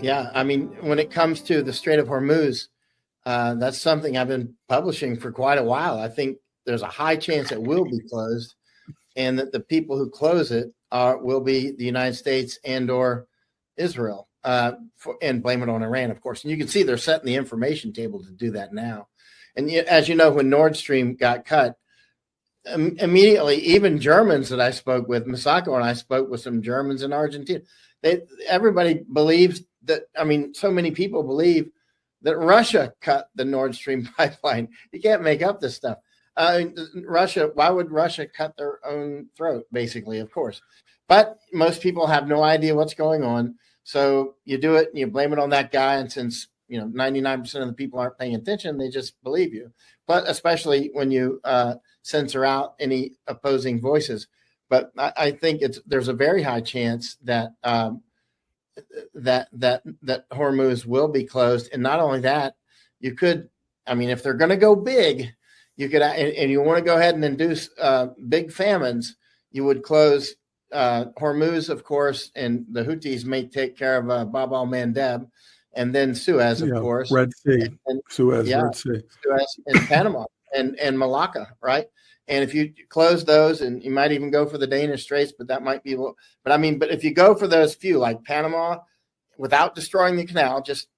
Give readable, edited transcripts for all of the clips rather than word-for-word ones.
Yeah, I mean, when it comes to the Strait of Hormuz, that's something I've been publishing for quite a while. I think there's a high chance it will be closed, and that the people who close it will be the United States and or Israel, and blame it on Iran, of course. And you can see they're setting the information table to do that now. And as you know, when Nord Stream got cut, immediately, even Germans that I spoke with, Misako and I spoke with some Germans in Argentina, everybody believes that, I mean, so many people believe that Russia cut the Nord Stream pipeline. You can't make up this stuff. Russia, why would Russia cut their own throat, basically, of course. But most people have no idea what's going on. So you do it and you blame it on that guy. And since, 99% of the people aren't paying attention, they just believe you. But especially when you censor out any opposing voices. But I think there's a very high chance that that Hormuz will be closed. And not only that, you could, if they're going to go big, you could, and you want to go ahead and induce big famines, you would close Hormuz, of course, and the Houthis may take care of Bab al-Mandeb, and then Suez, of course. Red Sea, and Suez, Red Sea. Suez and Panama and Malacca, right? And if you close those, and you might even go for the Danish Straits, but that might be, but if you go for those few, like Panama, without destroying the canal, just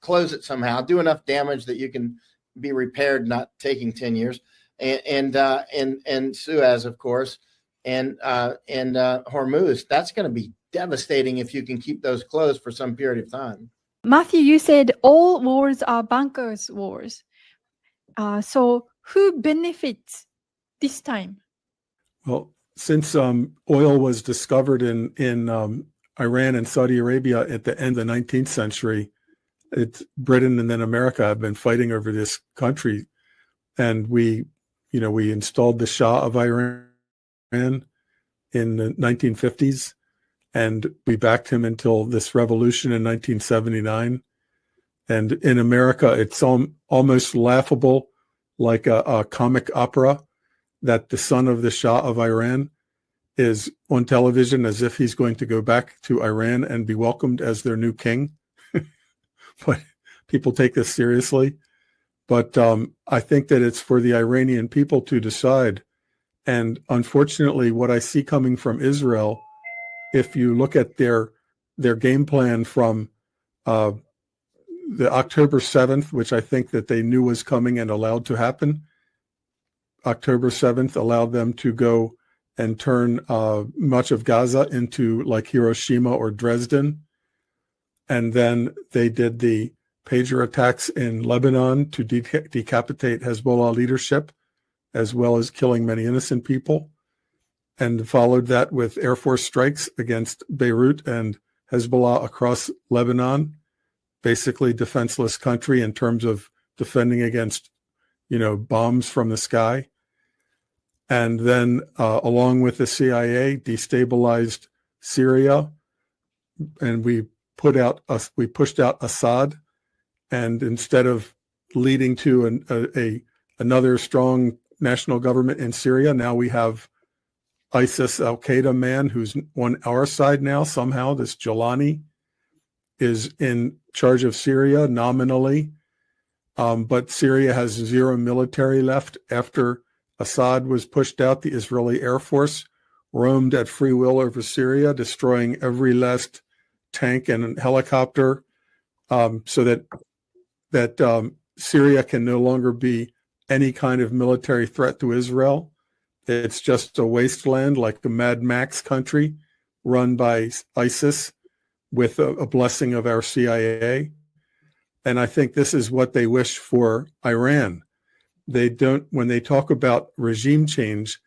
close it somehow, do enough damage that you can be repaired, not taking 10 years, and Suez, of course, and Hormuz, that's going to be devastating if you can keep those closed for some period of time. Matthew, you said all wars are bankers' wars. So who benefits this time? Well, since oil was discovered in Iran and Saudi Arabia at the end of the 19th century, Britain and then America have been fighting over this country, and we installed the Shah of Iran in the 1950s, and we backed him until this revolution in 1979. And in America, it's almost laughable, like a comic opera, that the son of the Shah of Iran is on television as if he's going to go back to Iran and be welcomed as their new king. But people take this seriously. But I think that it's for the Iranian people to decide. And unfortunately, what I see coming from Israel, if you look at their game plan from the October 7th, which I think that they knew was coming and allowed to happen, October 7th allowed them to go and turn much of Gaza into like Hiroshima or Dresden. And then they did the pager attacks in Lebanon to decapitate Hezbollah leadership, as well as killing many innocent people, and followed that with Air Force strikes against Beirut and Hezbollah across Lebanon, basically defenseless country in terms of defending against, bombs from the sky. And then along with the CIA, destabilized Syria, and we pushed out Assad, and instead of leading to another strong national government in Syria, now we have ISIS Al-Qaeda man who's on our side now. Somehow this Jilani is in charge of Syria nominally, but Syria has zero military left. After Assad was pushed out, the Israeli Air Force roamed at free will over Syria, destroying every last tank and helicopter, so that Syria can no longer be any kind of military threat to Israel. It's just a wasteland, like the Mad Max country run by ISIS with a blessing of our CIA. And I think this is what they wish for Iran. When they talk about regime change,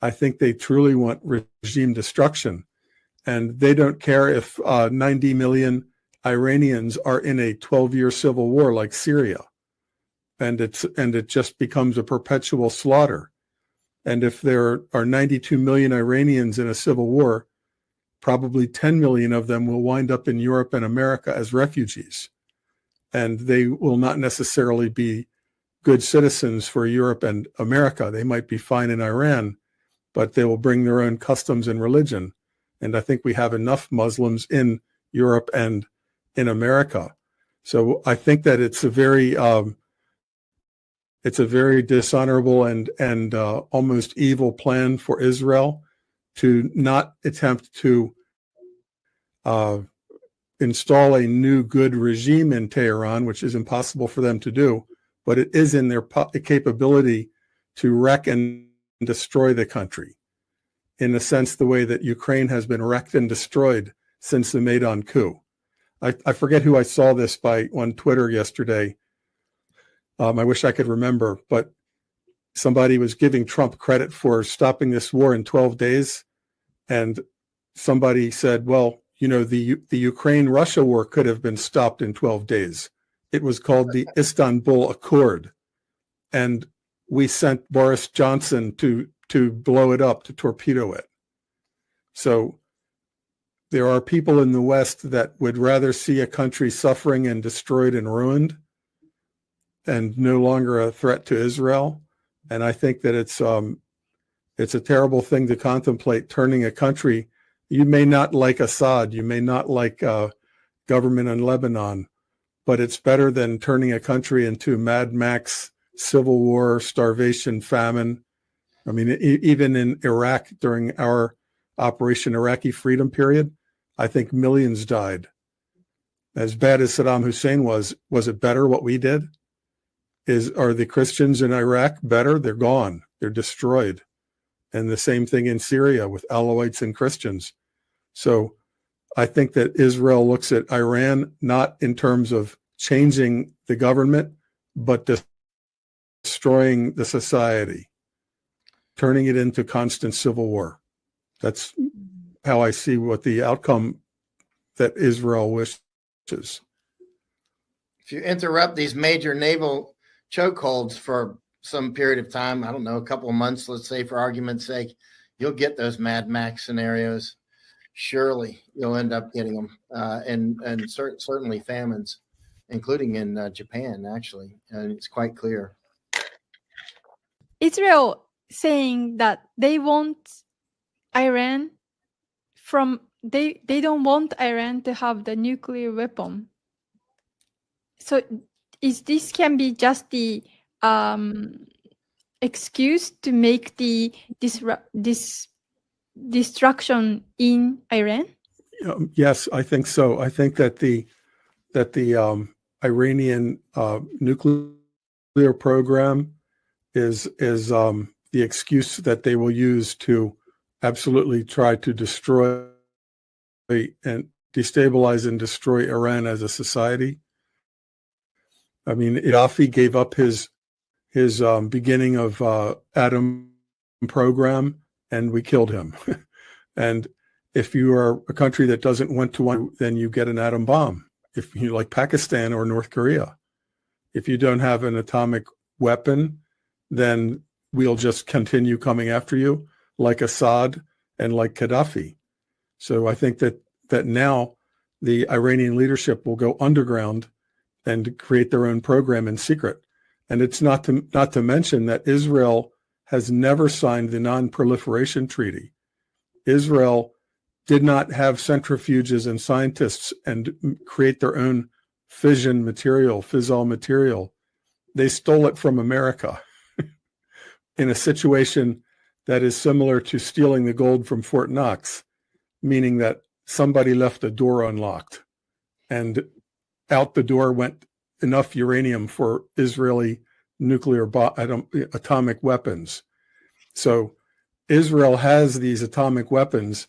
I think they truly want regime destruction. And they don't care if 90 million Iranians are in a 12-year civil war like Syria. And it just becomes a perpetual slaughter. And if there are 92 million Iranians in a civil war, probably 10 million of them will wind up in Europe and America as refugees. and they will not necessarily be good citizens for Europe and America. They might be fine in Iran, but they will bring their own customs and religion. And I think we have enough Muslims in Europe and in America. So I think that it's a very dishonorable and almost evil plan for Israel to not attempt to install a new good regime in Tehran, which is impossible for them to do, but it is in their capability to wreck and destroy the country, in a sense the way that Ukraine has been wrecked and destroyed since the Maidan coup. I forget who I saw this by on Twitter yesterday. I wish I could remember, but somebody was giving Trump credit for stopping this war in 12 days. And somebody said, well, you know, the Ukraine-Russia war could have been stopped in 12 days. It was called the Istanbul Accord. And we sent Boris Johnson to blow it up, to torpedo it. So there are people in the West that would rather see a country suffering and destroyed and ruined and no longer a threat to Israel. And I think that it's a terrible thing to contemplate, turning a country. You may not like Assad, you may not like government in Lebanon, but it's better than turning a country into Mad Max, civil war, starvation, famine. I mean, even in Iraq during our Operation Iraqi Freedom period, I think millions died. As bad as Saddam Hussein was it better what we did? Are the Christians in Iraq better? They're gone. They're destroyed. And the same thing in Syria with Alawites and Christians. So I think that Israel looks at Iran not in terms of changing the government, but destroying the society, turning it into constant civil war. That's how I see what the outcome that Israel wishes. If you interrupt these major naval chokeholds for some period of time, I don't know, a couple of months, let's say, for argument's sake, you'll get those Mad Max scenarios. Surely you'll end up getting them, and certainly famines, including in Japan, actually. And it's quite clear. Israel saying that they want Iran they don't want Iran to have the nuclear weapon. So this can be just the excuse to make this destruction in Iran? Yes, I think so. I think that the Iranian nuclear program is the excuse that they will use to absolutely try to destroy and destabilize and destroy Iran as a society. I mean, Gaddafi gave up his beginning of atom program, and we killed him. And if you are a country that doesn't want to one, then you get an atom bomb. If you like Pakistan or North Korea, if you don't have an atomic weapon, then we'll just continue coming after you, like Assad and like Gaddafi. So I think that now the Iranian leadership will go underground and create their own program in secret. And it's not to mention that Israel has never signed the Non-Proliferation Treaty. Israel did not have centrifuges and scientists and create their own fission material, fissile material. They stole it from America in a situation that is similar to stealing the gold from Fort Knox, meaning that somebody left a door unlocked and out the door went enough uranium for Israeli nuclear atomic weapons. So Israel has these atomic weapons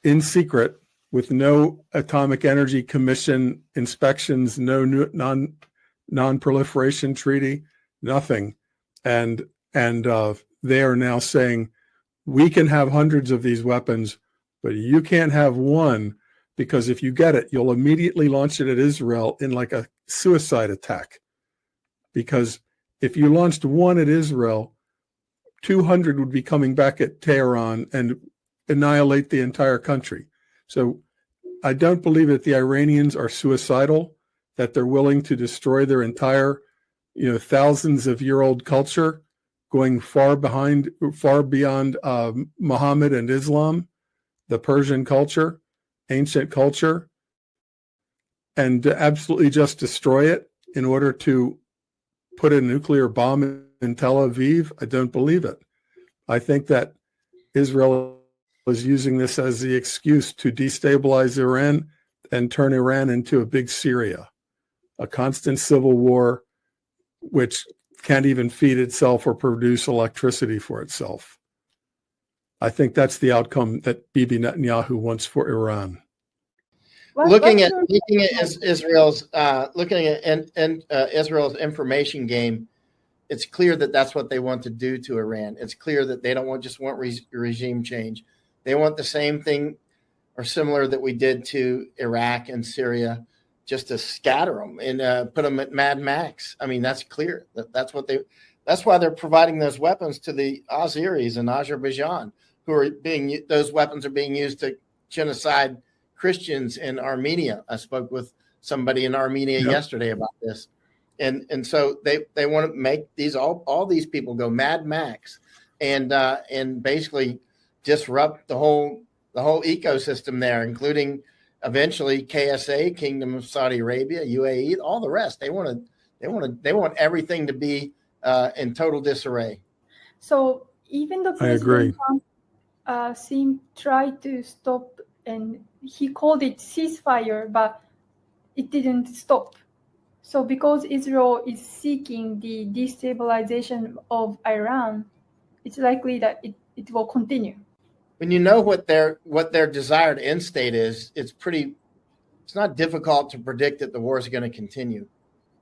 in secret with no Atomic Energy Commission inspections, no non-proliferation treaty, nothing. And they are now saying, we can have hundreds of these weapons, but you can't have one, because if you get it, you'll immediately launch it at Israel in like a suicide attack. Because if you launched one at Israel, 200 would be coming back at Tehran and annihilate the entire country. So I don't believe that the Iranians are suicidal. that they're willing to destroy their entire, thousands of year old culture, going far beyond Muhammad and Islam, the Persian culture, ancient culture, and to absolutely just destroy it in order to put a nuclear bomb in Tel Aviv? I don't believe it. I think that Israel is using this as the excuse to destabilize Iran and turn Iran into a big Syria, a constant civil war which can't even feed itself or produce electricity for itself. I think that's the outcome that Bibi Netanyahu wants for Iran. Looking at Israel's Israel's information game, it's clear that that's what they want to do to Iran. It's clear that they don't want regime change. They want the same thing or similar that we did to Iraq and Syria, just to scatter them and put them at Mad Max. I mean, that's clear. That's why they're providing those weapons to the Azeris in Azerbaijan, those weapons are being used to genocide Christians in Armenia. I spoke with somebody in Armenia yesterday about this. And so they want to make all these people go Mad Max and basically disrupt the whole ecosystem there, including eventually KSA, Kingdom of Saudi Arabia, UAE, all the rest. They want everything to be in total disarray. So even the president tried to stop, and he called it ceasefire, but it didn't stop. So because Israel is seeking the destabilization of Iran, it's likely that it will continue. When you know what their desired end state is, it's not difficult to predict that the war is going to continue.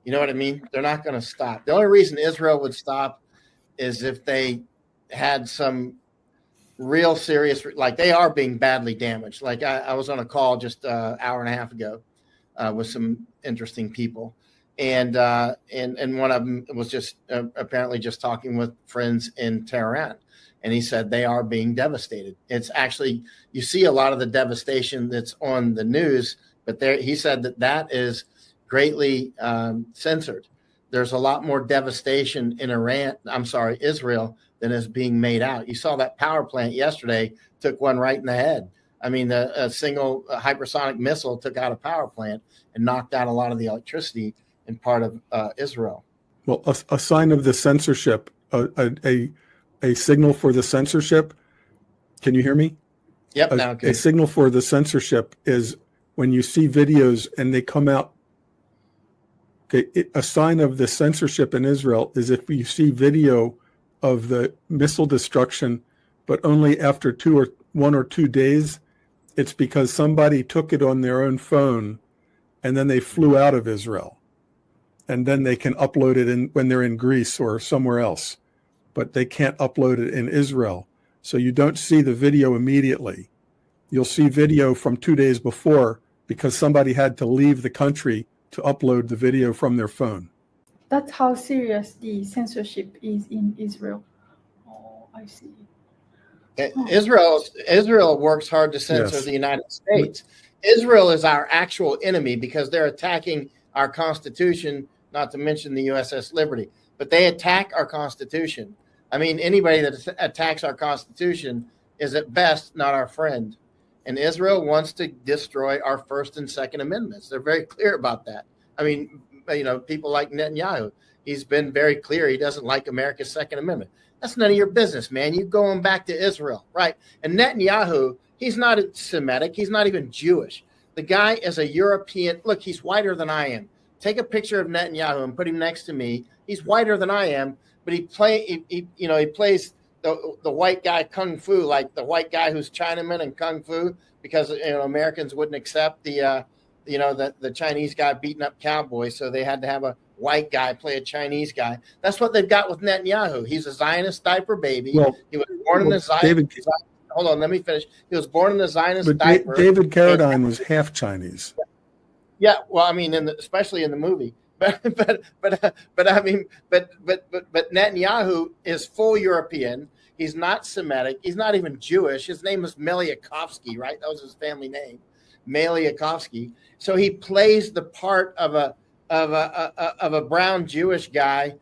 You know what I mean? They're not going to stop. The only reason Israel would stop is if they had some real serious, like they are being badly damaged. Like I was on a call just an hour and a half ago with some interesting people. And one of them was just apparently just talking with friends in Tehran. And he said they are being devastated. It's actually, you see a lot of the devastation that's on the news, but he said that is greatly censored. There's a lot more devastation in Israel than is being made out. You saw that power plant yesterday took one right in the head. I mean, a single hypersonic missile took out a power plant and knocked out a lot of the electricity in part of Israel. Well, a sign of the censorship, a signal for the censorship. Can you hear me? Yep. Now okay. A signal for the censorship is when you see videos and they come out. Okay, a sign of the censorship in Israel is if you see video of the missile destruction, but only after 1 or 2 days, it's because somebody took it on their own phone and then they flew out of Israel. And then they can upload it when they're in Greece or somewhere else. But they can't upload it in Israel. So you don't see the video immediately. You'll see video from 2 days before because somebody had to leave the country to upload the video from their phone. That's how serious the censorship is in Israel. Oh, I see. Israel works hard to censor the United States. Israel is our actual enemy because they're attacking our Constitution, not to mention the USS Liberty. But they attack our Constitution. I mean, anybody that attacks our Constitution is at best not our friend. And Israel wants to destroy our First and Second Amendments. They're very clear about that. I mean, people like Netanyahu, he's been very clear he doesn't like America's Second Amendment. That's none of your business, man. You going back to Israel, right? And Netanyahu, he's not Semitic. He's not even Jewish. The guy is a European. Look, he's whiter than I am. Take a picture of Netanyahu and put him next to me. He's whiter than I am, but he plays the white guy kung fu, like the white guy who's Chinaman in kung fu, because Americans wouldn't accept the Chinese guy beating up cowboys, so they had to have a white guy play a Chinese guy. That's what they've got with Netanyahu. He's a Zionist diaper baby. He was born in a Zionist. Hold on, let me finish. He was born in a Zionist diaper. David Carradine was half Chinese. Yeah, well, I mean, especially in the movie. But Netanyahu is full European. He's not Semitic. He's not even Jewish. His name is Meliakovsky, right? That was his family name, Meliakovsky. So he plays the part of of a brown Jewish guy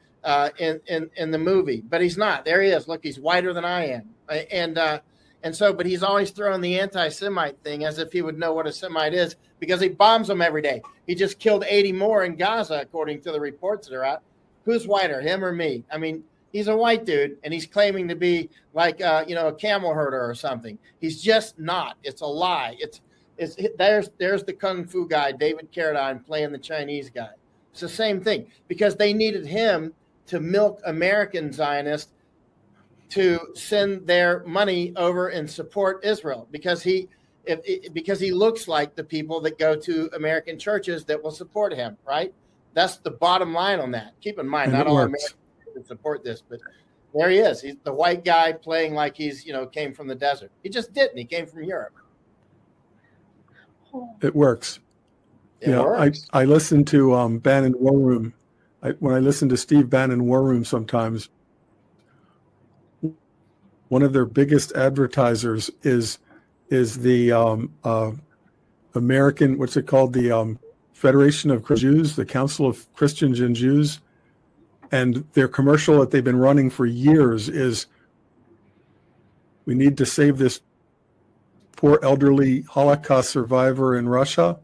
in the movie, but he's not. There he is. Look, he's whiter than I am, and so, but he's always throwing the anti-Semite thing as if he would know what a Semite is because he bombs them every day. He just killed 80 more in Gaza, according to the reports that are out. Who's whiter, him or me? I mean, he's a white dude, and he's claiming to be like, a camel herder or something. He's just not. It's a lie. There's the kung fu guy, David Carradine, playing the Chinese guy. It's the same thing because they needed him to milk American Zionists to send their money over and support Israel because he looks like the people that go to American churches that will support him, right? That's the bottom line on that. Keep in mind, not all Americans support this, but there he is. He's the white guy playing like he's, came from the desert. He just didn't. He came from Europe. It works. It works. I listen to Bannon War Room. When I listen to Steve Bannon War Room sometimes, one of their biggest advertisers is the American, what's it called? The Federation of Jews, the Council of Christians and Jews. And their commercial that they've been running for years is, we need to save this poor elderly Holocaust survivor in Russia.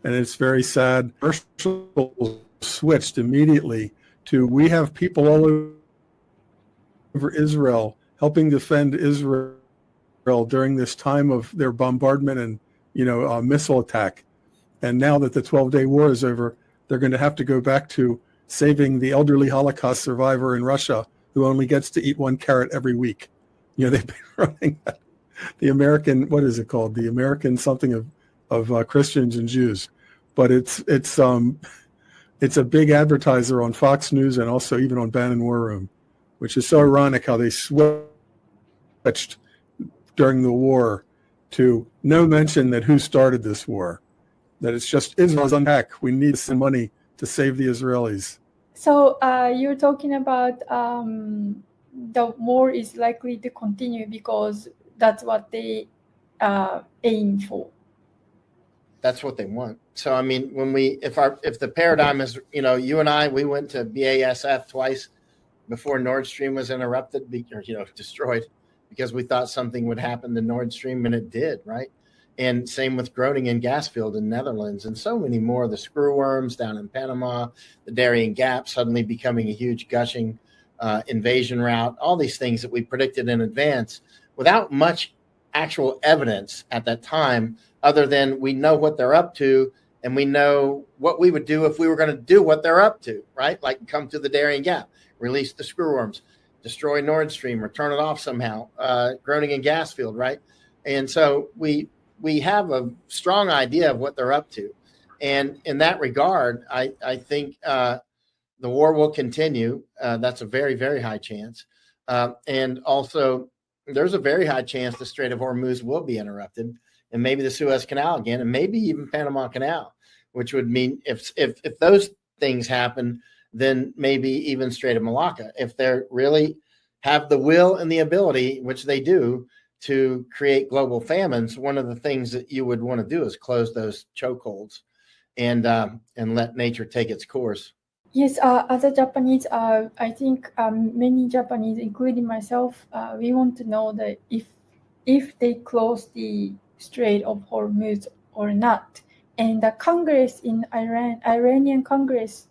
And it's very sad. Commercial switched immediately to, we have people all over Israel helping defend Israel during this time of their bombardment and, missile attack. And now that the 12-day war is over, they're going to have to go back to saving the elderly Holocaust survivor in Russia who only gets to eat 1 carrot every week. They've been running the American, what is it called? The American something of Christians and Jews. But it's a big advertiser on Fox News and also even on Bannon War Room, which is so ironic how they switched during the war to no mention that who started this war, that it's just Israel's unpack. We need to send money to save the Israelis. So you're talking about the war is likely to continue because that's what they aim for. That's what they want. So, I mean, if the paradigm is, you and I, we went to BASF twice before Nord Stream was interrupted or, destroyed because we thought something would happen to Nord Stream, and it did, right? And same with Groningen gas field in Netherlands and so many more, the screw worms down in Panama, the Darien Gap suddenly becoming a huge gushing invasion route, all these things that we predicted in advance without much actual evidence at that time, other than we know what they're up to and we know what we would do if we were going to do what they're up to, right? Like come to the Darien Gap, release the screw worms, destroy Nord Stream or turn it off somehow, Groningen gas field, right? And so we have a strong idea of what they're up to. And in that regard, I think the war will continue. That's a very, very high chance. And also, there's a very high chance the Strait of Hormuz will be interrupted, and maybe the Suez Canal again, and maybe even Panama Canal, which would mean if those things happen, then maybe even Strait of Malacca, if they really have the will and the ability, which they do, to create global famines. One of the things that you would want to do is close those chokeholds and let nature take its course. Yes, as a Japanese, I think many Japanese, including myself, we want to know that if they close the Strait of Hormuz or not. And the Congress in Iranian Congress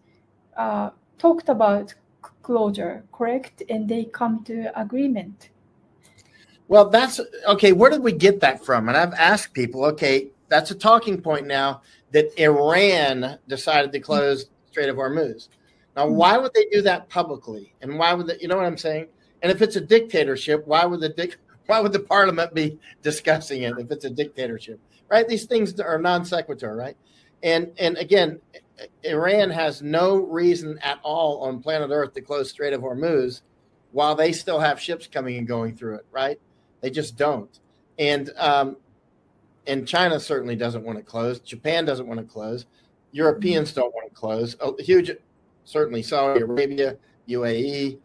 talked about closure, correct? And they come to agreement. Well, that's okay. Where did we get that from? And I've asked people, okay, that's a talking point now that Iran decided to close Strait of Hormuz. Now, why would they do that publicly? And why would they, you know what I'm saying? And if it's a dictatorship, why would the parliament be discussing it if it's a dictatorship, right? These things are non sequitur, right? And again, Iran has no reason at all on planet Earth to close Strait of Hormuz while they still have ships coming and going through it, right? They just don't. And China certainly doesn't want to close. Japan doesn't want to close. Europeans don't want to close. Certainly Saudi Arabia, UAE,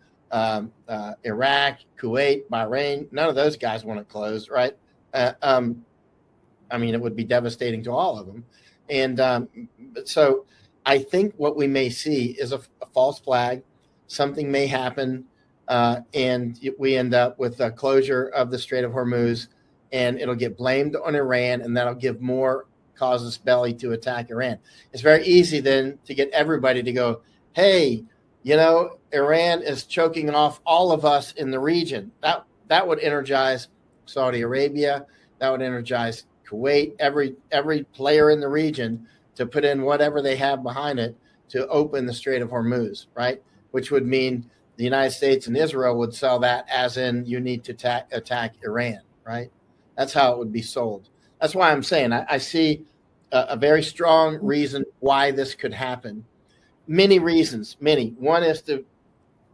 Iraq, Kuwait, Bahrain, none of those guys want to close, right? I mean, it would be devastating to all of them. And so I think what we may see is a false flag. Something may happen, and we end up with a closure of the Strait of Hormuz, and it'll get blamed on Iran, and that'll give more casus belli to attack Iran. It's very easy then to get everybody to go, hey, you know, Iran is choking off all of us in the region. That would energize Saudi Arabia. That would energize Kuwait, every player in the region to put in whatever they have behind it to open the Strait of Hormuz, right? Which would mean the United States and Israel would sell that as in you need to attack Iran, right? That's how it would be sold. That's why I'm saying I see a very strong reason why this could happen. Many reasons, many. One is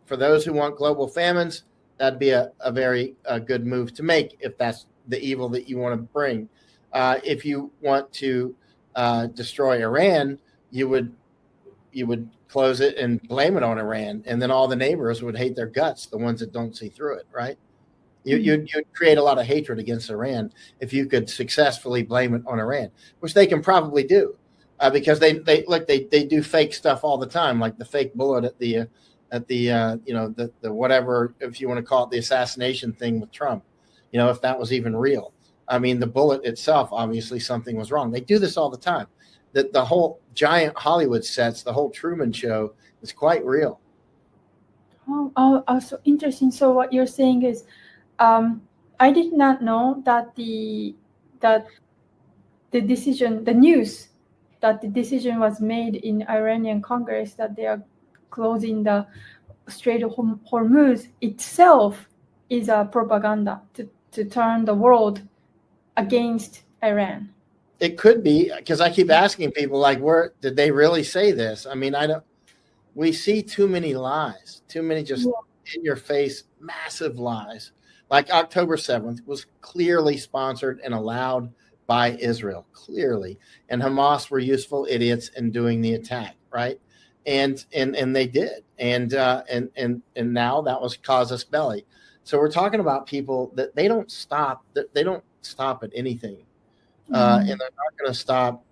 for those who want global famines, that'd be a very good move to make if that's the evil that you want to bring. If you want to destroy Iran, you would close it and blame it on Iran, and then all the neighbors would hate their guts, the ones that don't see through it, right? You'd create a lot of hatred against Iran if you could successfully blame it on Iran, which they can probably do, because they do fake stuff all the time, like the fake bullet at the whatever, if you want to call it the assassination thing with Trump, you know, if that was even real. I mean, the bullet itself, obviously something was wrong. They do this all the time. The whole giant Hollywood sets, the whole Truman Show is quite real. Oh, so interesting. So what you're saying is, I did not know that the decision, the news that the decision was made in Iranian Congress that they are closing the Strait of Hormuz itself is a propaganda to turn the world against Iran. It could be, because I keep asking people, like, where did they really say this? I mean, we see too many lies, too many just in your face, massive lies. Like October 7th was clearly sponsored and allowed by Israel, clearly. And Hamas were useful idiots in doing the attack, right? And they did. And now that was casus belli. So we're talking about people that they don't stop at anything. And they're not going to stop.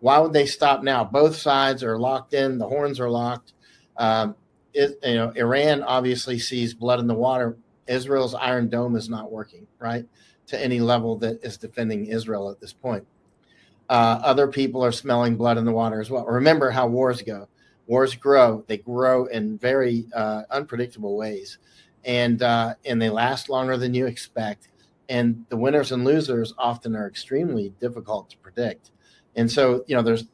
Why would they stop now? Both sides are locked in. The horns are locked. Iran obviously sees blood in the water. Israel's Iron Dome is not working, right, to any level that is defending Israel at this point. Other people are smelling blood in the water as well. Remember how wars go. Wars grow. They grow in very unpredictable ways, and they last longer than you expect. And the winners and losers often are extremely difficult to predict. And so, you know, there's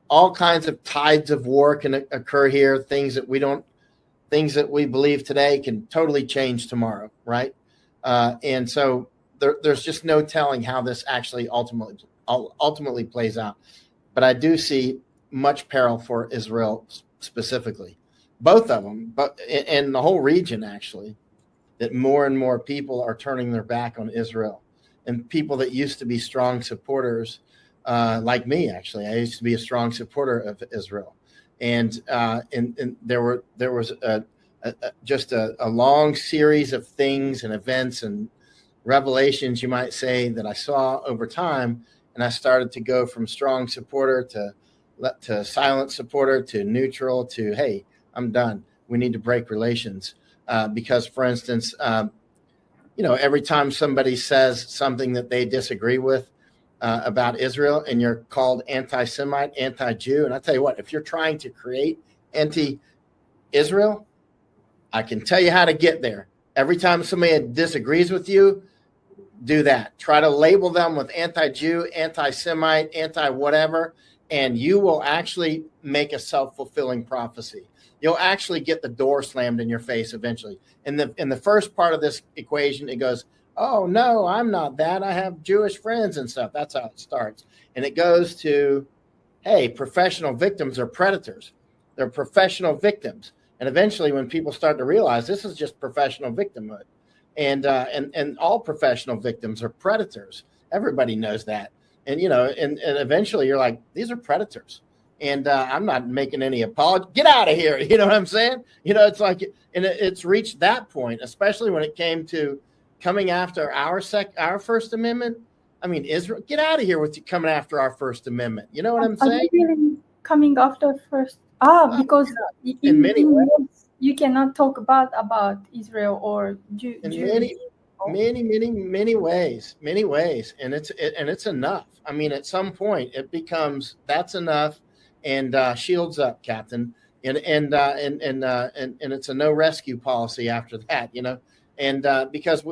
all kinds of tides of war can occur here. Things that we believe today can totally change tomorrow, right? And so there's just no telling how this actually ultimately plays out. But I do see much peril for Israel specifically, both of them, but in the whole region actually. That more and more people are turning their back on Israel, and people that used to be strong supporters, like me, actually, I used to be a strong supporter of Israel, and there was just a long series of things and events and revelations, you might say, that I saw over time, and I started to go from strong supporter to silent supporter to neutral to, hey, I'm done. We need to break relations. Because, for instance, every time somebody says something that they disagree with about Israel, and you're called anti-Semite, anti-Jew, and I tell you what, if you're trying to create anti-Israel, I can tell you how to get there. Every time somebody disagrees with you, do that. Try to label them with anti-Jew, anti-Semite, anti-whatever, and you will actually make a self-fulfilling prophecy. You'll actually get the door slammed in your face eventually. In the first part of this equation, it goes, oh, no, I'm not that. I have Jewish friends and stuff. That's how it starts. And it goes to, hey, professional victims are predators. They're professional victims. And eventually when people start to realize this is just professional victimhood, and all professional victims are predators. Everybody knows that. And, and eventually you're like, these are predators. And I'm not making any apology. Get out of here. You know what I'm saying? It's like, and it's reached that point, especially when it came to coming after our First Amendment. I mean, Israel, get out of here with you coming after our First Amendment. You know what I'm saying? coming after first? Because in many ways. You cannot talk bad about Israel or Jews. Many ways, and it's enough. I mean, at some point, it becomes that's enough, and shields up, Captain, and it's a no rescue policy after that, you know, and because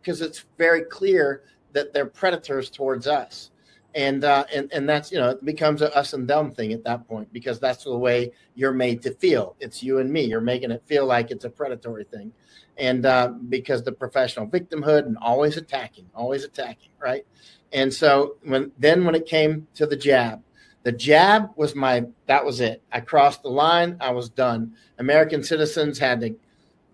it's very clear that they're predators towards us, and that's, you know, it becomes a us and them thing at that point, because that's the way you're made to feel. It's you and me. You're making it feel like it's a predatory thing. And because the professional victimhood and always attacking, right? And so when it came to the jab was that was it. I crossed the line. I was done. American citizens had to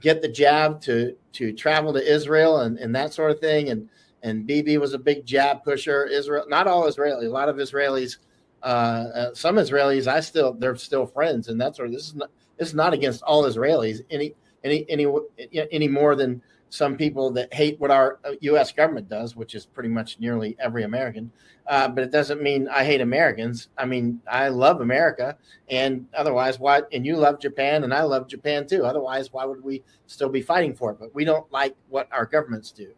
get the jab to travel to Israel and that sort of thing. And Bibi was a big jab pusher. Israel, not all Israelis, a lot of Israelis, some Israelis, they're still friends, and that sort of. This is not against all Israelis any more than some people that hate what our U.S. government does, which is pretty much nearly every American. But it doesn't mean I hate Americans. I mean, I love America, and otherwise, why? And you love Japan, and I love Japan too. Otherwise, why would we still be fighting for it? But we don't like what our governments do.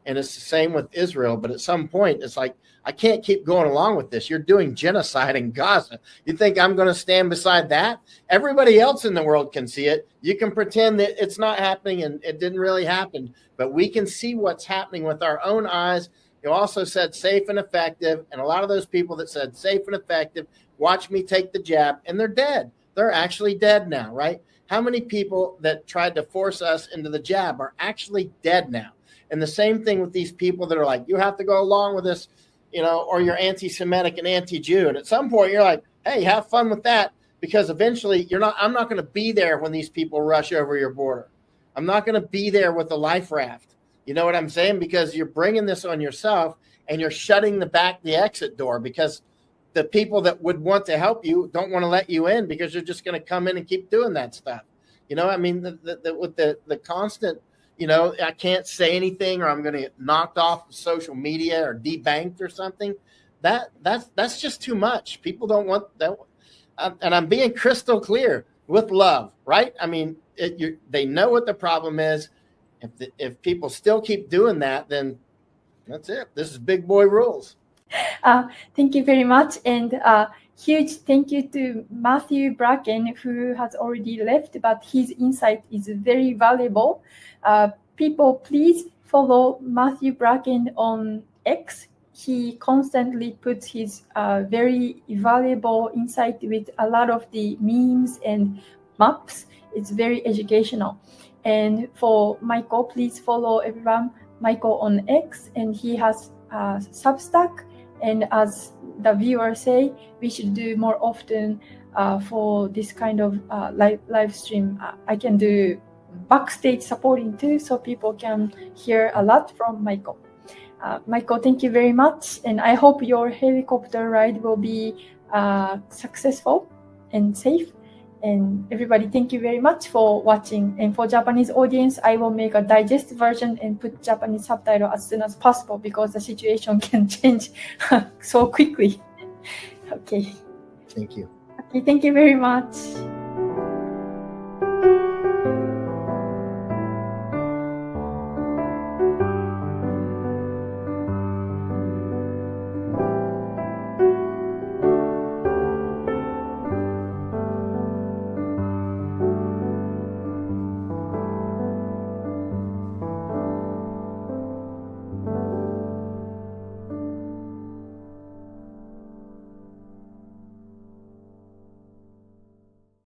And it's the same with Israel. But at some point, it's like, I can't keep going along with this. You're doing genocide in Gaza. You think I'm going to stand beside that? Everybody else in the world can see it. You can pretend that it's not happening and it didn't really happen. But we can see what's happening with our own eyes. You also said safe and effective. And a lot of those people that said safe and effective, watch me take the jab, and they're dead. They're actually dead now, right? How many people that tried to force us into the jab are actually dead now? And the same thing with these people that are like, you have to go along with this, you know, or you're anti-Semitic and anti-Jew. And at some point you're like, hey, have fun with that, because eventually I'm not going to be there when these people rush over your border. I'm not going to be there with a life raft. You know what I'm saying? Because you're bringing this on yourself, and you're shutting the exit door, because the people that would want to help you don't want to let you in, because you're just going to come in and keep doing that stuff. You know, I mean, with the constant, you know, I can't say anything, or I'm going to get knocked off of social media or debanked or something. That's just too much. People don't want that. And I'm being crystal clear with love, right? I mean, they know what the problem is. If people still keep doing that, then that's it. This is big boy rules. Thank you very much. And huge thank you to Matthew Bracken, who has already left, but his insight is very valuable. People, please follow Matthew Bracken on X. He constantly puts his very valuable insight with a lot of the memes and maps. It's very educational. And for Michael, please follow everyone, Michael on X, and he has Substack. And as the viewers say, we should do more often for this kind of live stream. I can do backstage supporting too, so people can hear a lot from Michael. Michael, thank you very much. And I hope your helicopter ride will be successful and safe. And everybody, thank you very much for watching. And for Japanese audience, I will make a digest version and put Japanese subtitle as soon as possible, because the situation can change so quickly. Okay. Thank you. Okay, thank you very much.